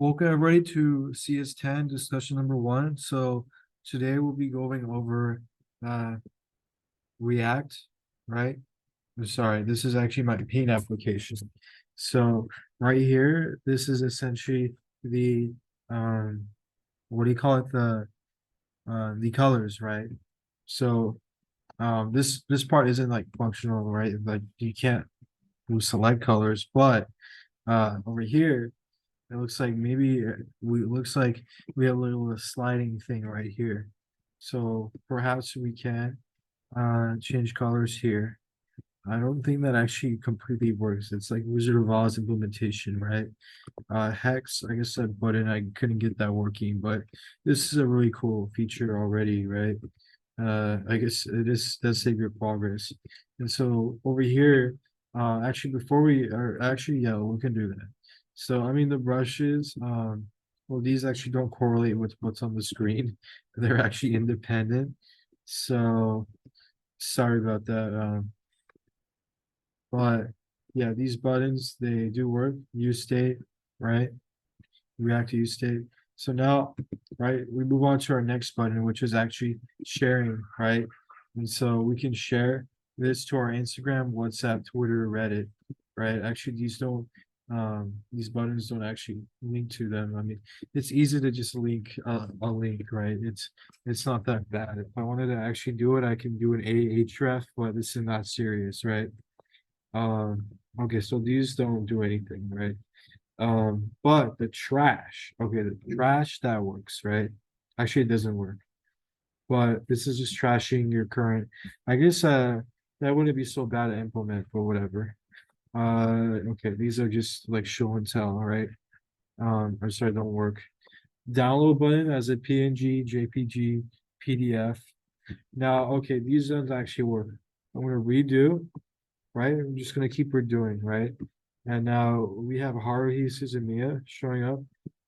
Welcome everybody to CS10 discussion number one. So today we'll be going over uh React, right? I'm sorry, this is actually my paint application. So right here, this is essentially the what do you call it? The colors, right? So this part isn't like functional, right? Like you can't do select colors, but over here it looks like maybe looks like we have a little sliding thing right here. So perhaps we can change colors here. I don't think that actually completely works. It's like Wizard of Oz implementation, right? Hex, I guess that button I couldn't get that working, but this is a really cool feature already, right? I guess it is does save your progress. And so over here, actually before we are actually yeah, we can do that. So I mean the brushes, well these actually don't correlate with what's on the screen. They're actually independent. So sorry about that. But yeah, these buttons they do work. Use state, right? React to use state. So now, right, we move on to our next button, which is actually sharing, right? And so we can share this to our Instagram, WhatsApp, Twitter, Reddit, right? Actually, these buttons don't actually link to them. I mean, it's easy to just link a link, right? It's not that bad. If I wanted to actually do it, I can do an Ahref, but this is not serious, right? Um, okay, so these don't do anything, right? But the trash, okay, the trash that works, right? Actually, it doesn't work. But this is just trashing your current. I guess that wouldn't be so bad to implement, but whatever. Okay, these are just like show and tell, right? I'm sorry, don't work. Download button as a PNG, JPG, PDF. Now, okay, these ones actually work. I'm gonna redo, right? I'm just gonna keep redoing, right? And now we have Haruhi Suzumiya showing up,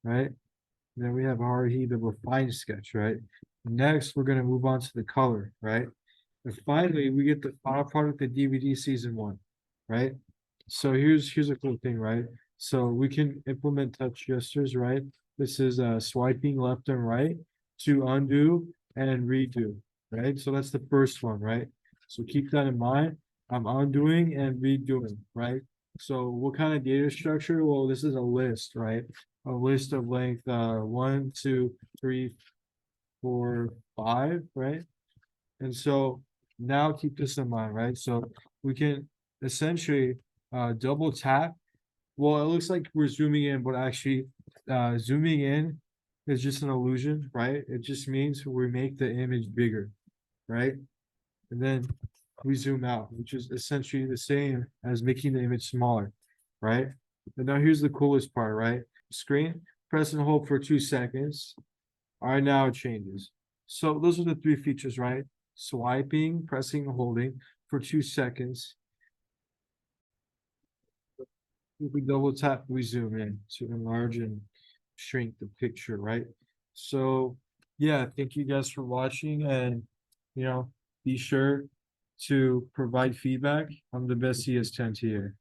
right? And then we have Haruhi, the refined sketch, right? Next, we're gonna move on to the color, right? And finally, we get the final product, the DVD season one, right? So here's a cool thing, right? So we can implement touch gestures, right? This is swiping left and right to undo and redo, right? So that's the first one, right? So keep that in mind. I'm undoing and redoing, right? So what kind of data structure? Well, this is a list, right? A list of length 1, 2, 3, 4, 5, right? And so now keep this in mind, right? So we can essentially double tap. Well, it looks like we're zooming in, but actually zooming in is just an illusion, right? It just means we make the image bigger, right? And then we zoom out, which is essentially the same as making the image smaller, right? And now here's the coolest part, right? Screen, press and hold for 2 seconds. All right, now it changes. So those are the three features, right? Swiping, pressing, and holding for 2 seconds. If we double tap, we zoom in to enlarge and shrink the picture, right? So yeah, thank you guys for watching and you know, be sure to provide feedback. I'm the best CS10 to you.